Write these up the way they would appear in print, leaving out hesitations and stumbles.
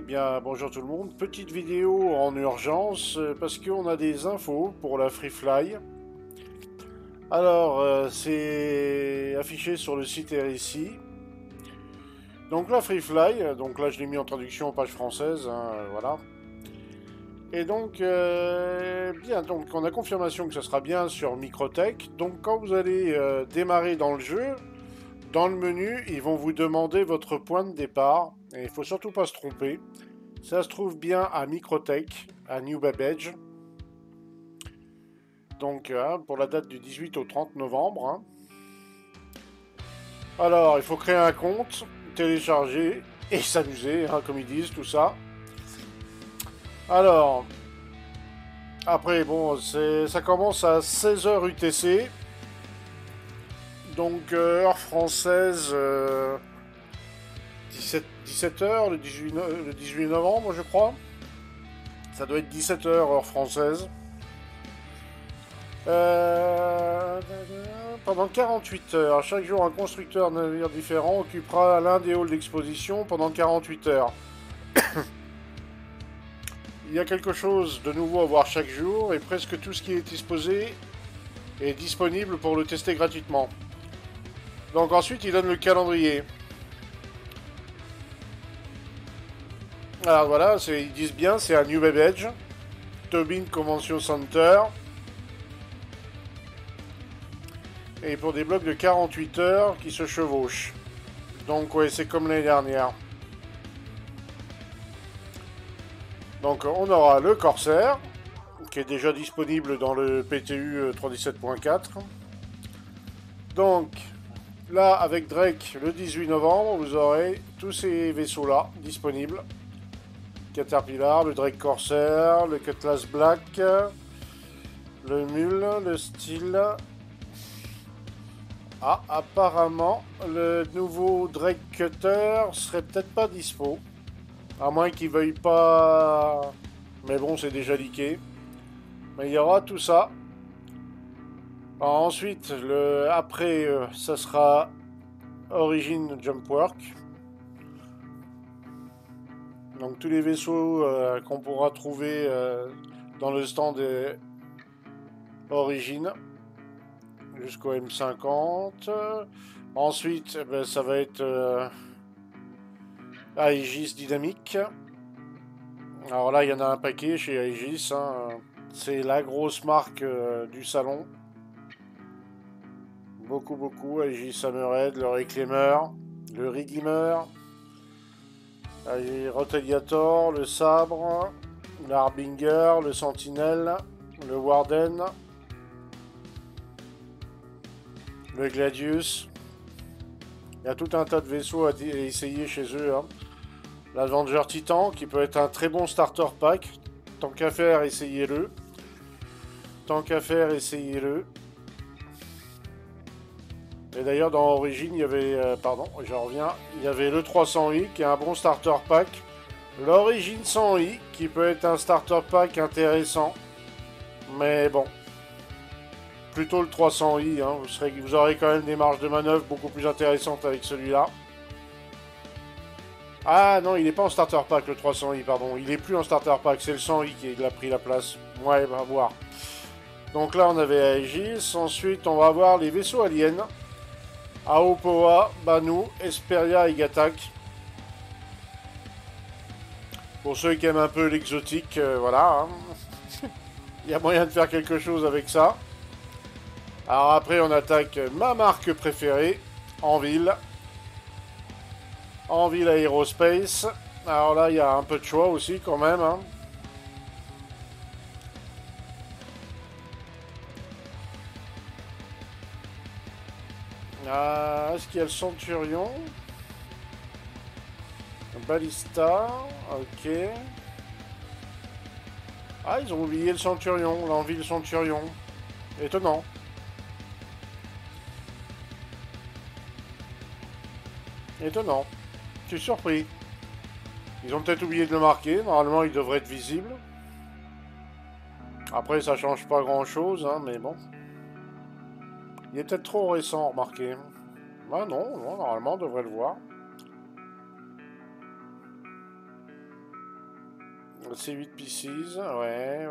bien bonjour tout le monde. Petite vidéo en urgence parce qu'on a des infos pour la Freefly. Alors, c'est affiché sur le site RSI. Donc la Freefly, donc là je l'ai mis en traduction page française, hein, voilà. Et donc, bien, donc on a confirmation que ce sera bien sur Microtech. Donc quand vous allez démarrer dans le jeu, dans le menu, ils vont vous demander votre point de départ. Et il ne faut surtout pas se tromper. Ça se trouve bien à Microtech, à New Babbage. Donc, pour la date du 18 au 30 novembre. Hein. Alors, il faut créer un compte, télécharger et s'amuser, hein, comme ils disent, tout ça. Alors, après, bon, ça commence à 16h UTC. Donc, heure française, 17h, le 18 novembre, je crois. Ça doit être 17h, heure française. Pendant 48 heures, chaque jour un constructeur navire différent occupera l'un des halls d'exposition pendant 48 heures. Il y a quelque chose de nouveau à voir chaque jour et presque tout ce qui est exposé est disponible pour le tester gratuitement. Donc ensuite il donne le calendrier. Alors voilà, ils disent bien, c'est à New Babbage, Tobin Convention Center. Et pour des blocs de 48 heures qui se chevauchent. Donc ouais, c'est comme l'année dernière. Donc on aura le Corsair, qui est déjà disponible dans le PTU 317.4. Donc là, avec Drake, le 18 novembre, vous aurez tous ces vaisseaux-là disponibles. Caterpillar, le Drake Corsair, le Cutlass Black, le Mule, le Steel. Ah, apparemment, le nouveau Drake Cutter serait peut-être pas dispo. À moins qu'il veuille pas... Mais bon, c'est déjà leaké. Mais il y aura tout ça. Alors, ensuite, après, ça sera Origin Jump Work. Donc tous les vaisseaux qu'on pourra trouver dans le stand Origin. Jusqu'au M50. Ensuite, ben, ça va être Aegis Dynamique. Alors là, il y en a un paquet chez Aegis. Hein. C'est la grosse marque du salon. Beaucoup. Aegis Hammerhead, le Reclaimer, le Redeemer, Rotaliator, le Sabre, le Harbinger, le Sentinelle, le Warden, le Gladius. Il y a tout un tas de vaisseaux à essayer chez eux. Hein. L'Avenger Titan, qui peut être un très bon starter pack. Tant qu'à faire, essayez-le. Et d'ailleurs, dans Origin, il y avait... pardon, j'en reviens. Il y avait le 300i, qui est un bon starter pack. L'Origin 100i, qui peut être un starter pack intéressant. Mais bon. Plutôt le 300i. Hein. Vous aurez quand même des marges de manœuvre beaucoup plus intéressantes avec celui-là. Ah non, il n'est pas en starter pack le 300i, pardon. Il n'est plus en starter pack, c'est le 100i qui a pris la place. Ouais, on va voir. Donc là, on avait Aegis. Ensuite, on va avoir les vaisseaux aliens. Aopoa, Banu, Esperia et Gatak. Pour ceux qui aiment un peu l'exotique, voilà. Hein. Il y a moyen de faire quelque chose avec ça. Alors après, on attaque ma marque préférée, Anvil. Anvil Aerospace. Alors là, il y a un peu de choix aussi quand même. Hein. Est-ce qu'il y a le Centurion? Ballista. Ok. Ah, ils ont oublié le Centurion. L'Anvil Centurion. Étonnant. Étonnant. Je suis surpris. Ils ont peut-être oublié de le marquer. Normalement, il devrait être visible. Après, ça change pas grand-chose, hein, mais bon. Il est peut-être trop récent, remarqué. Ah non, normalement, on devrait le voir. C8 Pieces, ouais.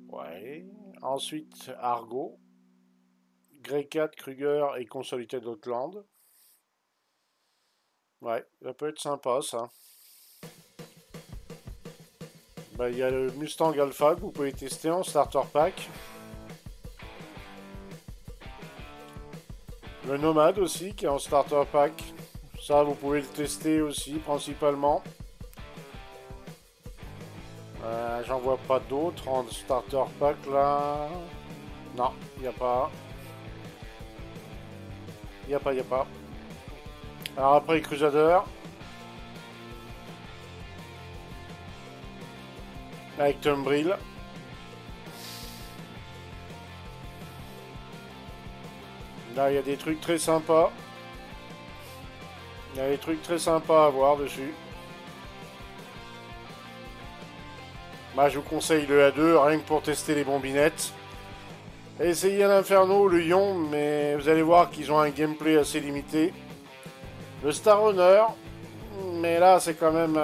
Ouais. Ensuite, Argo. Grey 4, Kruger et Consolidated Outland. Ouais, ça peut être sympa ça. Bah, il y a le Mustang Alpha que vous pouvez tester en starter pack. Le Nomade aussi qui est en starter pack. Ça, vous pouvez le tester aussi principalement. J'en vois pas d'autres en starter pack là. Non, il n'y a pas. Il n'y a pas. Alors après, Crusader. Avec Tumbril. Là, il y a des trucs très sympas. Il y a des trucs très sympas à voir dessus. Bah, je vous conseille le A2, rien que pour tester les bombinettes. Essayez l'Inferno, le Ion, mais vous allez voir qu'ils ont un gameplay assez limité. Le Star Runner, mais là, c'est quand même...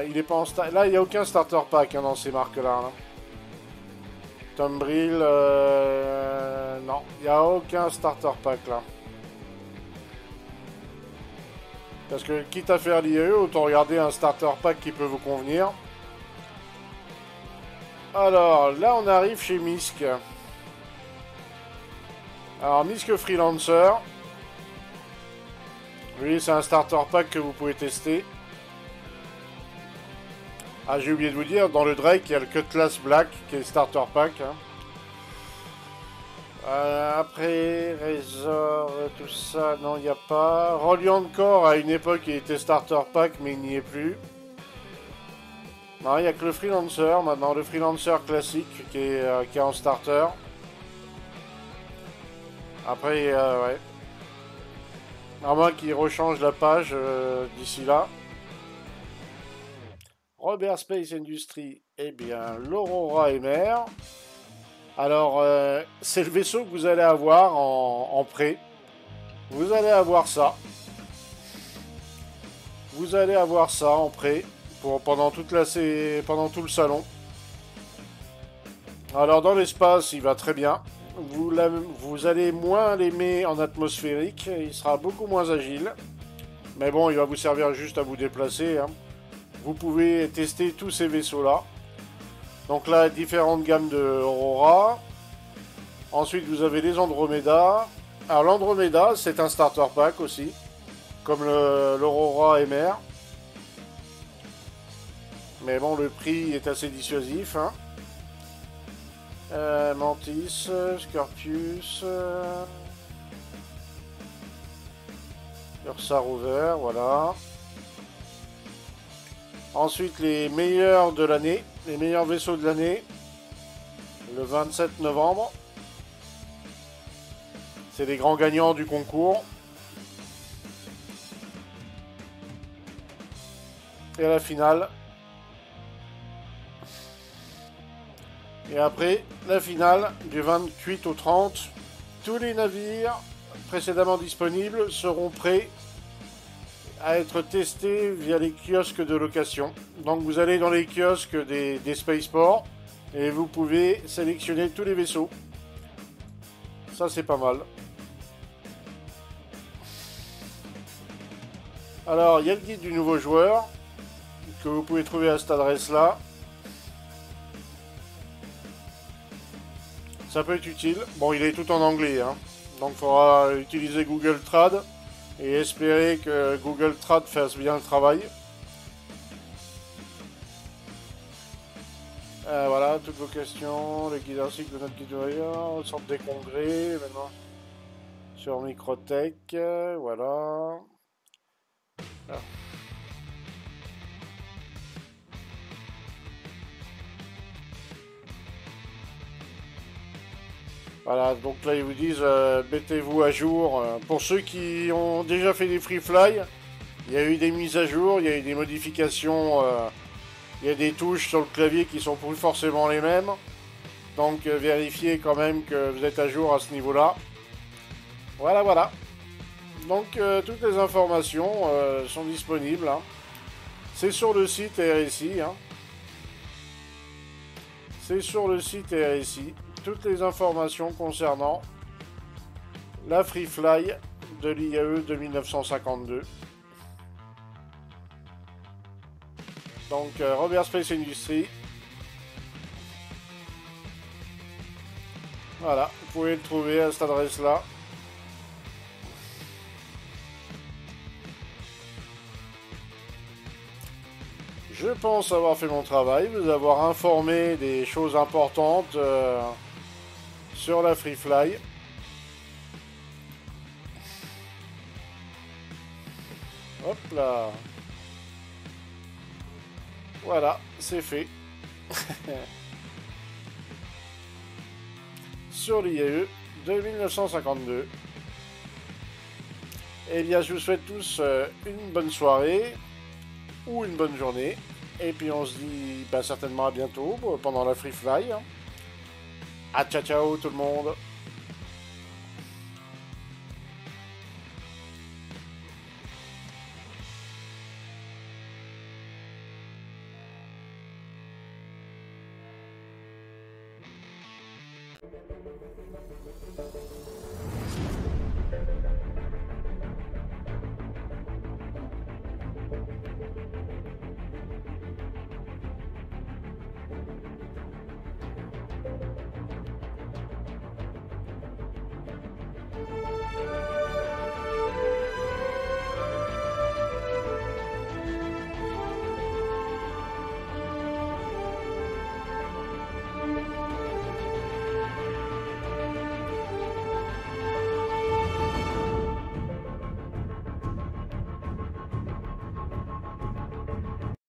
il est pas en star... Là, il n'y a aucun starter pack hein, dans ces marques-là. Hein. Tumbril, non, il n'y a aucun starter pack là. Parce que quitte à faire l'IAE, autant regarder un starter pack qui peut vous convenir. Alors, là, on arrive chez Misk. Alors, Misk Freelancer. Lui, c'est un starter pack que vous pouvez tester. Ah, j'ai oublié de vous dire, dans le Drake, il y a le Cutlass Black qui est starter pack. Hein. Après, Razor, tout ça, non, il n'y a pas. Rollion Core, à une époque, il était starter pack, mais il n'y est plus. Non, il n'y a que le Freelancer, maintenant, le Freelancer classique qui est en starter. Après, ouais. À moins qu'il rechange la page d'ici là. Robert Space Industries, eh bien, l'Aurora MR. Alors, c'est le vaisseau que vous allez avoir en prêt. Vous allez avoir ça. Vous allez avoir ça en prêt pendant tout le salon. Alors, dans l'espace, il va très bien. Vous allez moins l'aimer en atmosphérique. Il sera beaucoup moins agile. Mais bon, il va vous servir juste à vous déplacer. Hein. Vous pouvez tester tous ces vaisseaux-là. Donc là, différentes gammes de Aurora. Ensuite, vous avez les Andromeda. Alors l'Andromeda, c'est un starter pack aussi. Comme l'Aurora MR. Mais bon, le prix est assez dissuasif. Hein. Mantis, Scorpius. Ursa Rover, voilà. Ensuite, les meilleurs de l'année. Les meilleurs vaisseaux de l'année. Le 27 novembre. C'est les grands gagnants du concours. Et à la finale. Et après, la finale du 28 au 30. Tous les navires précédemment disponibles seront prêts à être testés via les kiosques de location. Donc vous allez dans les kiosques des spaceports et vous pouvez sélectionner tous les vaisseaux. Ça c'est pas mal. Alors il y a le guide du nouveau joueur que vous pouvez trouver à cette adresse là. Ça peut être utile. Bon, il est tout en anglais, hein. Donc il faudra utiliser Google Trad et espérer que Google Trad fasse bien le travail. Voilà, toutes vos questions, le guide ainsi que de notre guide au centre des congrès, maintenant sur Microtech, voilà. Ah. Voilà, donc là ils vous disent mettez-vous à jour. Pour ceux qui ont déjà fait des free fly, il y a eu des mises à jour, il y a eu des modifications, il y a des touches sur le clavier qui sont plus forcément les mêmes. Donc vérifiez quand même que vous êtes à jour à ce niveau-là. Voilà, voilà. Donc toutes les informations sont disponibles. Hein. C'est sur le site RSI. Hein. C'est sur le site RSI. Toutes les informations concernant la Free Fly de l'IAE de 1952. Donc Robert Space Industries. Voilà, vous pouvez le trouver à cette adresse-là. Je pense avoir fait mon travail, vous avoir informé des choses importantes sur la Free Fly. Hop là. Voilà, c'est fait. Sur l'IAE de 1952. Eh bien, je vous souhaite tous une bonne soirée ou une bonne journée. Et puis on se dit certainement à bientôt pendant la Free Fly. À ciao ciao tout le monde.